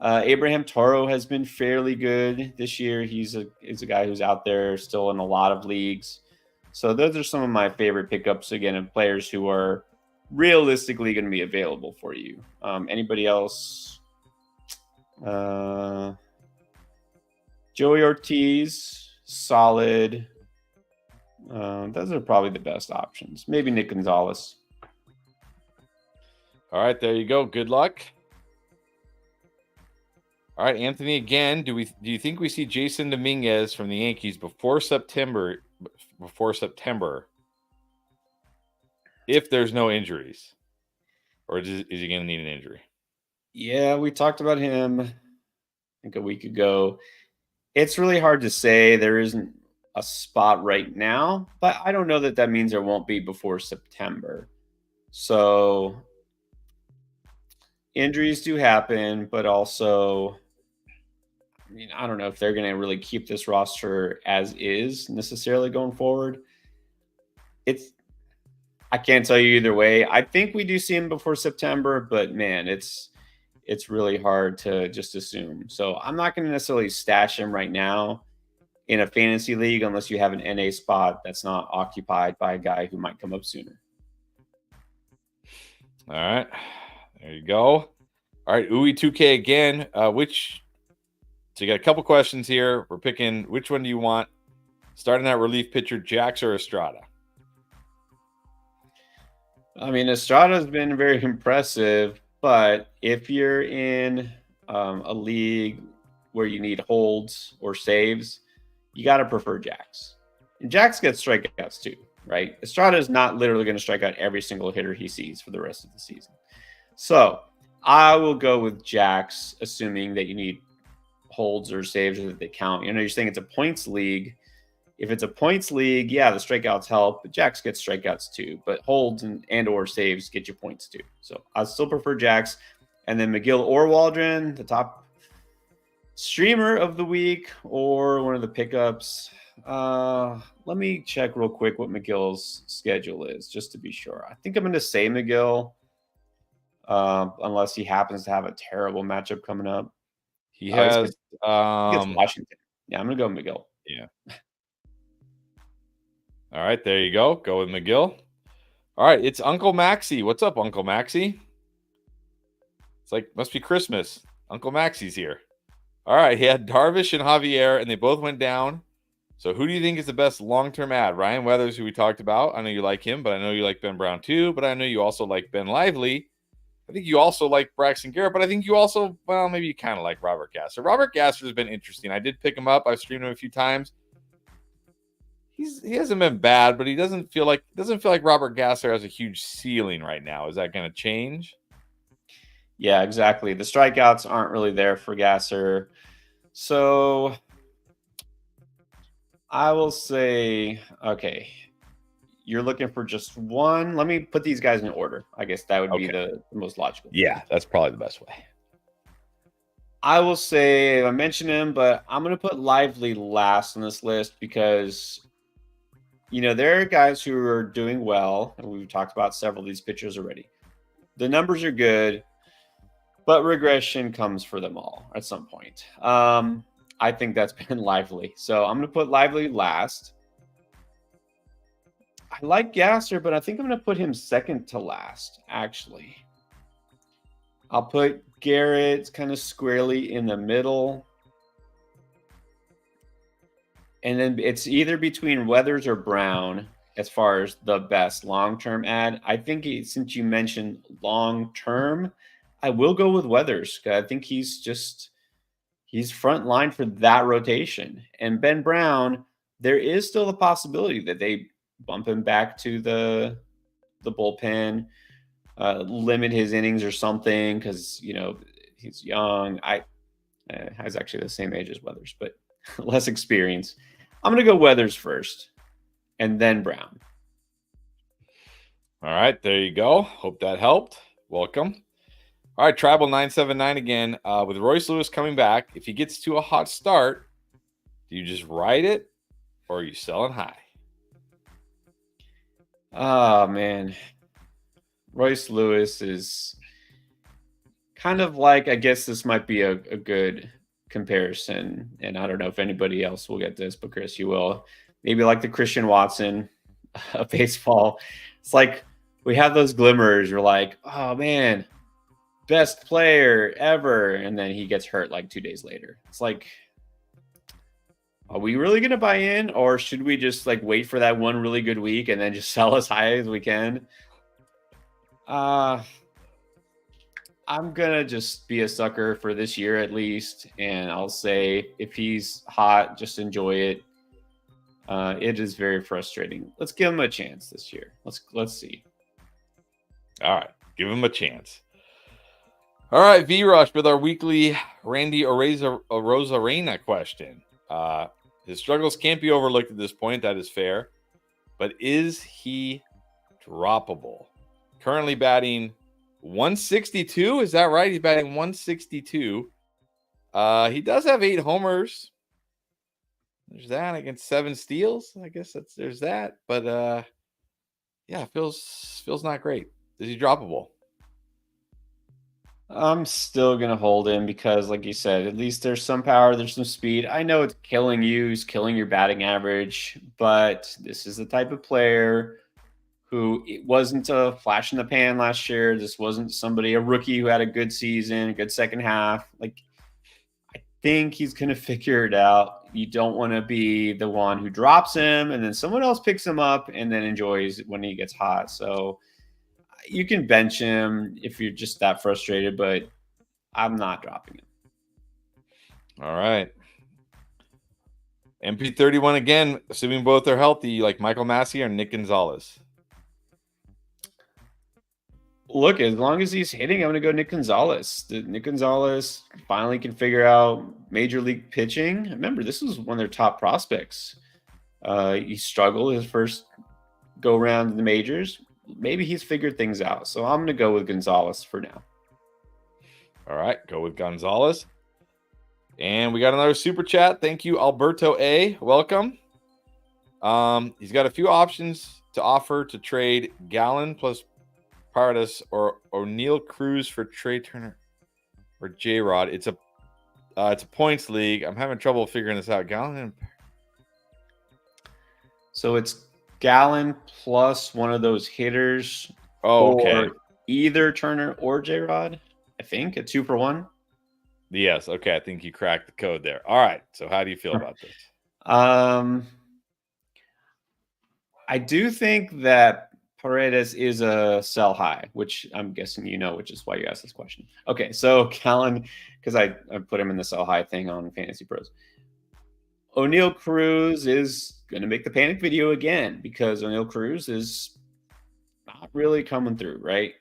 Abraham Toro has been fairly good this year. He's a guy who's out there still in a lot of leagues. So those are some of my favorite pickups, again, of players who are realistically going to be available for you. Anybody else? Joey Ortiz, solid. Those are probably the best options. Maybe Nick Gonzalez. All right, there you go. Good luck. All right, Anthony. Again, do you think we see Jason Dominguez from the Yankees before September? If there's no injuries, or is he going to need an injury? Yeah, we talked about him, I think, a week ago. It's really hard to say. There isn't a spot right now, but I don't know that means there won't be before September. So injuries do happen, but also, I mean, I don't know if they're going to really keep this roster as is necessarily going forward. I can't tell you either way. I think we do see him before September, but man, it's really hard to just assume. So I'm not going to necessarily stash him right now in a fantasy league unless you have an NA spot that's not occupied by a guy who might come up sooner. All right. There you go. All right. UI2K again. So you got a couple questions here. We're picking which one do you want? Starting that relief pitcher, Jax or Estrada? I mean, Estrada's been very impressive, but if you're in a league where you need holds or saves, you got to prefer Jax. And Jax gets strikeouts too, right? Estrada is not literally going to strike out every single hitter he sees for the rest of the season. So I will go with Jax, assuming that you need holds or saves that they count. You're saying it's a points league. If it's a points league, yeah, the strikeouts help, but Jax gets strikeouts too. But holds and or saves get you points too. So I still prefer Jax. And then McGill or Waldron, the top streamer of the week or one of the pickups. Let me check real quick what McGill's schedule is, just to be sure. I think I'm going to say McGill, unless he happens to have a terrible matchup coming up. He has Washington. Yeah, I'm going to go McGill. Yeah. All right, there you go. Go with McGill. All right, it's Uncle Maxie. What's up, Uncle Maxie? It's like, must be Christmas. Uncle Maxie's here. All right, he had Darvish and Javier, and they both went down. So who do you think is the best long-term ad? Ryan Weathers, who we talked about. I know you like him, but I know you like Ben Brown too. But I know you also like Ben Lively. I think you also like Braxton Garrett, but I think you also, well, maybe you kind of like Robert Gasser. Robert Gasser has been interesting. I did pick him up. I've streamed him a few times. He hasn't been bad, but he doesn't feel like Robert Gasser has a huge ceiling right now. Is that going to change? Yeah, exactly. The strikeouts aren't really there for Gasser. So I will say, okay, you're looking for just one. Let me put these guys in order. I guess that would be the most logical. Yeah, that's probably the best way. I will say, I mentioned him, but I'm going to put Lively last on this list because, there are guys who are doing well, and we've talked about several of these pitchers already. The numbers are good, but regression comes for them all at some point. I think that's been Lively. So I'm going to put Lively last. I like Gasser, but I think I'm going to put him second to last, actually. I'll put Garrett kind of squarely in the middle. And then it's either between Weathers or Brown as far as the best long-term ad. I think since you mentioned long-term, I will go with Weathers. I think he's front line for that rotation. And Ben Brown, there is still the possibility that they bump him back to the bullpen, limit his innings or something because, he's young. He's actually the same age as Weathers, but less experience. I'm going to go Weathers first and then Brown. All right, there you go. Hope that helped. Welcome. All right, Tribal 979 again. With Royce Lewis coming back, if he gets to a hot start, do you just ride it or are you selling high? Oh, man. Royce Lewis is kind of like, I guess this might be a good comparison, and I don't know if anybody else will get this, but Chris, you will. Maybe like the Christian Watson of baseball. It's like we have those glimmers. You're like, oh, man, best player ever. And then he gets hurt like 2 days later. It's like, Are we really going to buy in, or should we just like wait for that one really good week and then just sell as high as we can? I'm going to just be a sucker for this year at least. And I'll say if he's hot, just enjoy it. It is very frustrating. Let's give him a chance this year. Let's see. All right. Give him a chance. All right. V-Rush with our weekly Randy Rosarena question. His struggles can't be overlooked at this point. That is fair. But is he droppable? Currently batting 162. Is that right? He's batting 162. He does have 8 homers. There's that against 7 steals. I guess there's that. But yeah, feels not great. Is he droppable? I'm still going to hold him because, like you said, at least there's some power, there's some speed. I know it's killing you, it's killing your batting average, but this is the type of player who it wasn't a flash in the pan last year. This wasn't a rookie who had a good season, a good second half. Like, I think he's going to figure it out. You don't want to be the one who drops him and then someone else picks him up and then enjoys when he gets hot. So you can bench him if you're just that frustrated, but I'm not dropping him. All right. MP31 again, assuming both are healthy, like Michael Massey or Nick Gonzalez. Look, as long as he's hitting, I'm going to go Nick Gonzalez. Nick Gonzalez finally can figure out major league pitching. Remember, this was one of their top prospects. He struggled his first go round in the majors. Maybe he's figured things out. So I'm going to go with Gonzalez for now. All right, go with Gonzalez. And we got another super chat. Thank you, Alberto A. Welcome. He's got a few options to offer to trade Gallon plus Paradis or O'Neill Cruz for Trey Turner or J-Rod. It's a points league. I'm having trouble figuring this out. Gallon. So it's Gallon plus one of those hitters. Oh, okay. Either Turner or J-Rod. I think a 2-for-1. Yes. Okay. I think you cracked the code there. All right. So how do you feel about this? I do think that Paredes is a sell high, which I'm guessing you know, which is why you asked this question. Okay, so Gallon, because I put him in the sell high thing on Fantasy Pros. O'Neill Cruz is going to make the panic video again because O'Neill Cruz is not really coming through, right?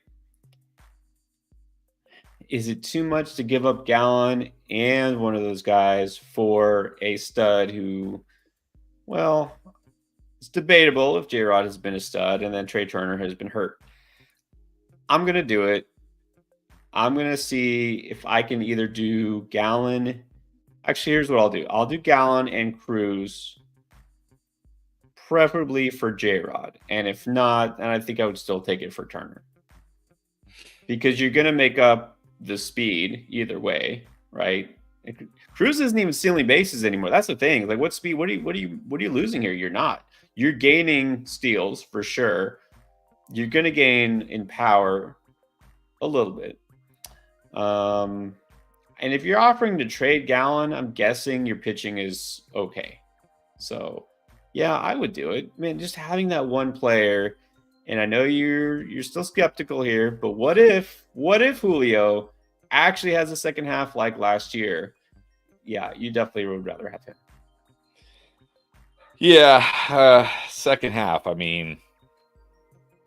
Is it too much to give up Gallon and one of those guys for a stud who, well, it's debatable if J-Rod has been a stud and then Trey Turner has been hurt. I'm going to do it. I'm going to see if I can either do Gallon. Actually, here's what I'll do. I'll do Gallon and Cruz, preferably for J-Rod. And if not, then I think I would still take it for Turner. Because you're going to make up the speed either way, right? Cruz isn't even stealing bases anymore. That's the thing. Like, what speed? What are you losing here? You're not. You're gaining steals for sure. You're going to gain in power a little bit. And if you're offering to trade Gallon, I'm guessing your pitching is okay. So, yeah, I would do it. Man, just having that one player, and I know you're still skeptical here, but what if Julio actually has a second half like last year? Yeah, you definitely would rather have him. Yeah, second half. I mean,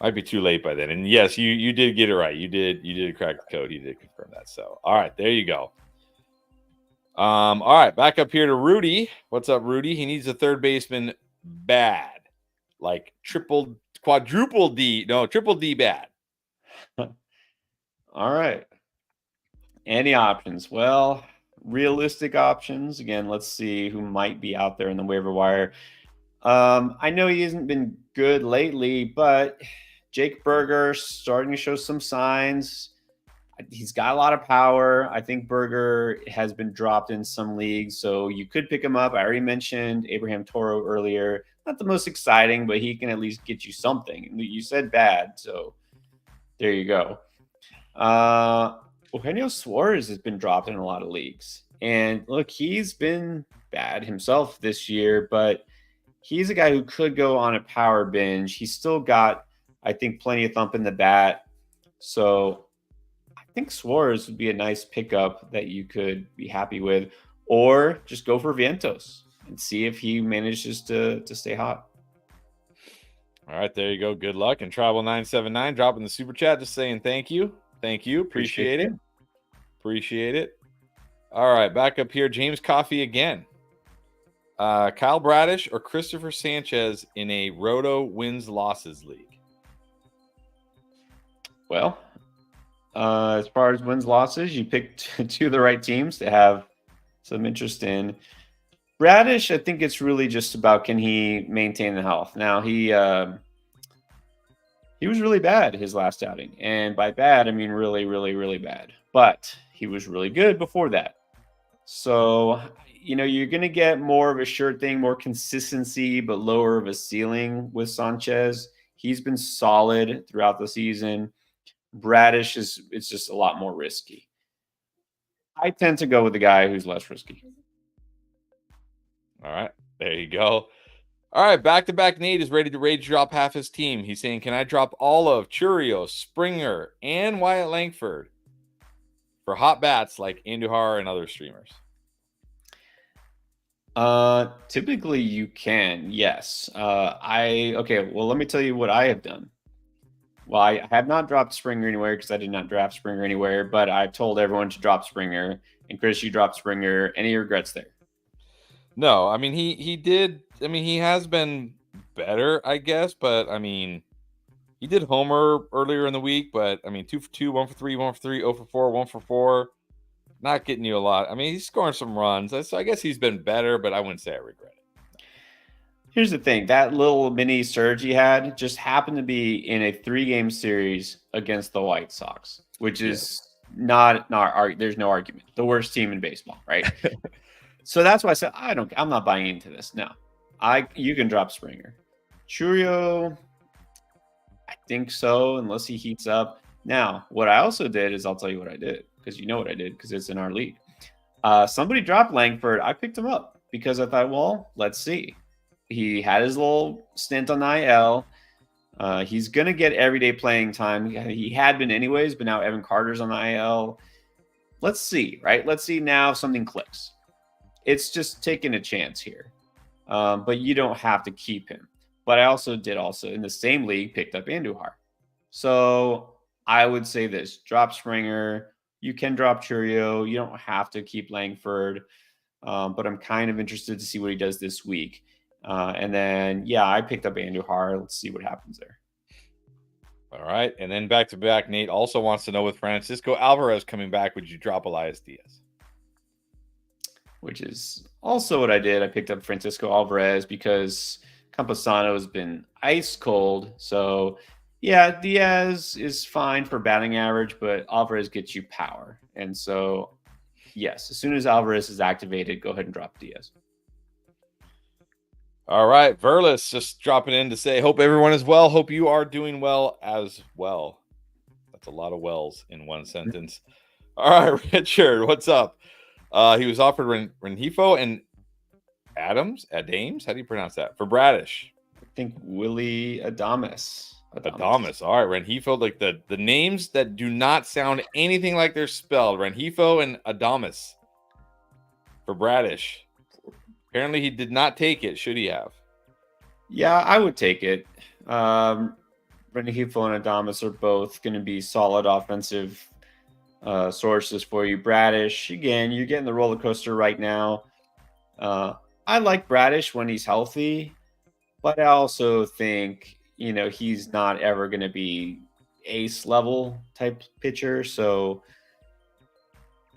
might be too late by then. And yes, you did get it right. You did crack the code. You did confirm that. So, all right, there you go. All right, back up here to Rudy. What's up, Rudy? He needs a third baseman bad, like triple D bad. All right. Any options? Well, realistic options. Again, let's see who might be out there in the waiver wire. I know he hasn't been good lately, but Jake Berger starting to show some signs. He's got a lot of power. I think Berger has been dropped in some leagues, so you could pick him up. I already mentioned Abraham Toro earlier. Not the most exciting, but he can at least get you something. You said bad, so there you go. Eugenio Suarez has been dropped in a lot of leagues. And look, he's been bad himself this year, but he's a guy who could go on a power binge. He's still got, I think, plenty of thump in the bat. So I think Suarez would be a nice pickup that you could be happy with, or just go for Vientos and see if he manages to stay hot. All right, there you go. Good luck. And Travel 979 dropping the super chat, just saying thank you. Thank you. Appreciate it. Appreciate it. All right, back up here. James Coffey again. Kyle Bradish or Christopher Sanchez in a Roto wins losses league? Well, as far as wins losses, you picked two of the right teams to have some interest in. Bradish, I think it's really just about, can he maintain the health? Now, he was really bad his last outing. And by bad, I mean really, really, really bad. But he was really good before that. So, you're going to get more of a sure thing, more consistency, but lower of a ceiling with Sanchez. He's been solid throughout the season. Bradish it's just a lot more risky. I tend to go with the guy who's less risky. All right, there you go. All right, back-to-back Nate is ready to rage drop half his team. He's saying, can I drop all of Churios, Springer, and Wyatt Langford for hot bats like Andujar and other streamers? Typically you can, yes. Okay, well, let me tell you what I have done. Well, I have not dropped Springer anywhere because I did not draft Springer anywhere, but I've told everyone to drop Springer. And Chris, you dropped Springer. Any regrets there? No, I mean, he did. I mean, he has been better, I guess, but I mean, he did homer earlier in the week, but I mean, 2 for 2, 1 for 3, 1 for 3, 0 for 4, 1 for 4. Not getting you a lot. I mean, he's scoring some runs. So I guess he's been better, but I wouldn't say I regret it. Here's the thing. That little mini surge he had just happened to be in a 3-game series against the White Sox, which is not there's no argument. The worst team in baseball, right? So that's why I said, I'm not buying into this. No, you can drop Springer. Churio, I think so, unless he heats up. Now, what I also did is, I'll tell you what I did, because you know what I did, because it's in our league. Somebody dropped Langford. I picked him up because I thought, well, let's see. He had his little stint on the IL. He's going to get everyday playing time. He had been anyways, but now Evan Carter's on the IL. Let's see, right? Let's see now if something clicks. It's just taking a chance here. But you don't have to keep him. But I also in the same league, picked up Andujar. So I would say this: drop Springer. You can drop Churio. You don't have to keep Langford. But I'm kind of interested to see what he does this week. And then, I picked up Andujar. Let's see what happens there. All right. And then back-to-back, Nate also wants to know, with Francisco Alvarez coming back, would you drop Elias Diaz? Which is also what I did. I picked up Francisco Alvarez because Campusano has been ice cold. So, Diaz is fine for batting average, but Alvarez gets you power. And so, yes, as soon as Alvarez is activated, go ahead and drop Diaz. All right. Verlis just dropping in to say, hope everyone is well. Hope you are doing well as well. That's a lot of wells in one sentence. All right, Richard, what's up? He was offered Rengifo and Adams. How do you pronounce that? For Bradish. I think Willie Adames. All right, Rengifo, like the names that do not sound anything like they're spelled. Rengifo and Adames for Bradish. Apparently he did not take it. Should he have? Yeah, I would take it. Rengifo and Adames are both going to be solid offensive sources for you. Bradish, again, you're getting the roller coaster right now. I like Bradish when he's healthy, but I also think, he's not ever going to be ace level type pitcher. So,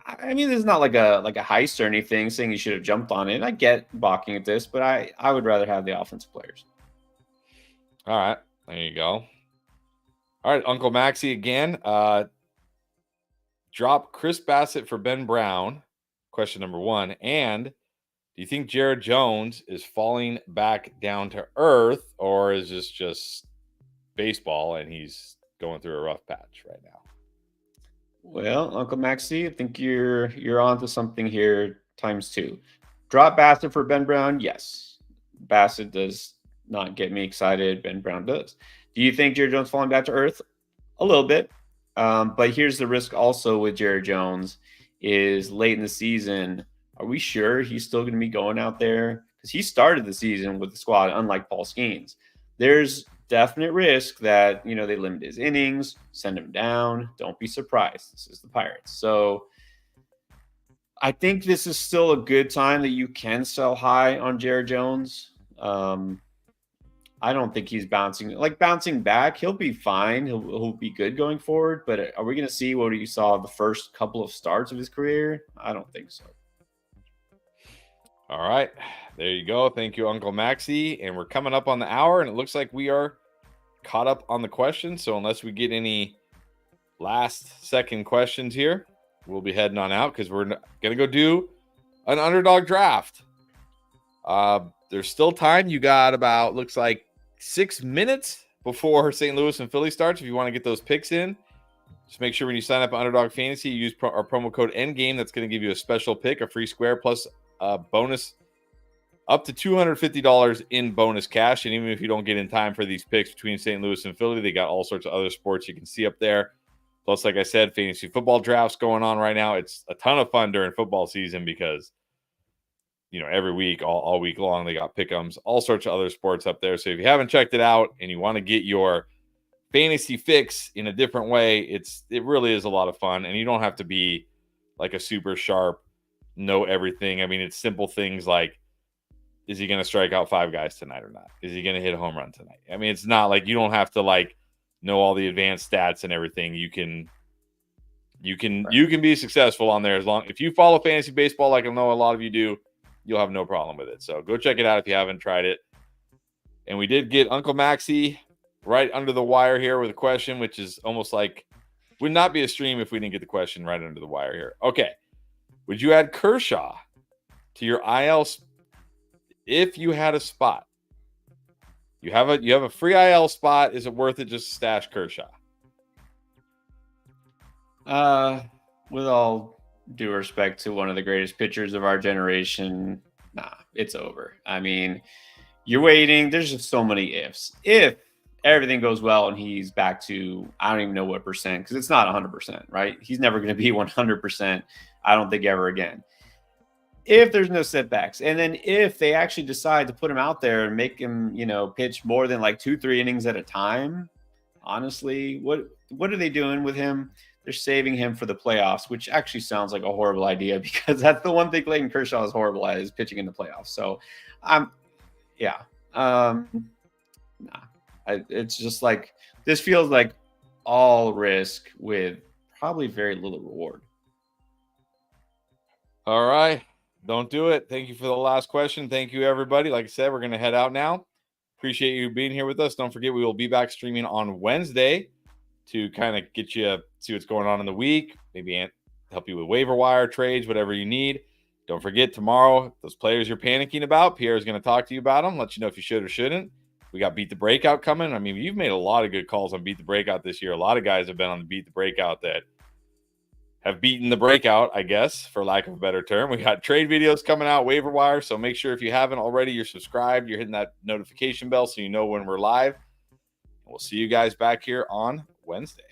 I mean, this is not like a heist or anything saying you should have jumped on it. I get balking at this, but I would rather have the offensive players. All right, there you go. All right, Uncle Maxie again. Drop Chris Bassett for Ben Brown. Question number 1. And do you think Jared Jones is falling back down to earth, or is this just baseball and he's going through a rough patch right now? Well, Uncle Maxie, I think you're onto something here times 2. Drop Bassett for Ben Brown? Yes. Bassett does not get me excited. Ben Brown does. Do you think Jerry Jones falling back to earth? A little bit. But here's the risk also with Jerry Jones is late in the season. Are we sure he's still going to be going out there? Because he started the season with the squad, unlike Paul Skeens. There's definite risk that, they limit his innings, send him down. Don't be surprised. This is the Pirates. So I think this is still a good time that you can sell high on Jerry Jones. I don't think he's bouncing back. He'll be fine. He'll be good going forward. But are we going to see what you saw the first couple of starts of his career? I don't think so. All right. There you go. Thank you, Uncle Maxie. And we're coming up on the hour, and it looks like we are caught up on the questions. So unless we get any last-second questions here, we'll be heading on out because we're going to go do an underdog draft. There's still time. You got about, looks like, 6 minutes before St. Louis and Philly starts. If you want to get those picks in, just make sure when you sign up on Underdog Fantasy, you use our promo code ENDGAME. That's going to give you a special pick, a free square, plus a bonus up to $250 in bonus cash. And even if you don't get in time for these picks between St. Louis and Philly, they got all sorts of other sports you can see up there. Plus, like I said, fantasy football drafts going on right now. It's a ton of fun during football season because every week, all week long, they got pick'ems, all sorts of other sports up there. So if you haven't checked it out and you want to get your fantasy fix in a different way, it really is a lot of fun. And you don't have to be like a super sharp, know everything. I mean, it's simple things like, is he going to strike out 5 guys tonight or not? Is he going to hit a home run tonight? I mean, it's not like you don't have to know all the advanced stats and everything. You can be successful on there if you follow fantasy baseball like I know a lot of you do. You'll have no problem with it. So go check it out if you haven't tried it. And we did get Uncle Maxie right under the wire here with a question, which is almost like would not be a stream if we didn't get the question right under the wire here. Okay. Would you add Kershaw to your IL if you had a spot? You have a free IL spot. Is it worth it just to stash Kershaw? With all due respect to one of the greatest pitchers of our generation, nah, it's over. I mean, you're waiting. There's just so many ifs. If everything goes well and he's back to, I don't even know what percent, because it's not 100%, right? He's never going to be 100%. I don't think ever again. If there's no setbacks, and then if they actually decide to put him out there and make him, pitch more than 2-3 innings at a time, honestly, what are they doing with him? They're saving him for the playoffs, which actually sounds like a horrible idea because that's the one thing Clayton Kershaw is horrible at is pitching in the playoffs. So, it's just this feels like all risk with probably very little reward. All right. Don't do it. Thank you for the last question. Thank you, everybody. Like I said, we're going to head out now. Appreciate you being here with us. Don't forget, we will be back streaming on Wednesday to kind of get you see what's going on in the week, maybe help you with waiver wire trades, whatever you need. Don't forget, tomorrow, those players you're panicking about, Pierre is going to talk to you about them, let you know if you should or shouldn't. We got Beat the Breakout coming. I mean, you've made a lot of good calls on Beat the Breakout this year. A lot of guys have been on the Beat the Breakout that have beaten the breakout, I guess, for lack of a better term. We got trade videos coming out, waiver wire. So make sure if you haven't already, you're subscribed. You're hitting that notification bell so you know when we're live. We'll see you guys back here on Wednesday.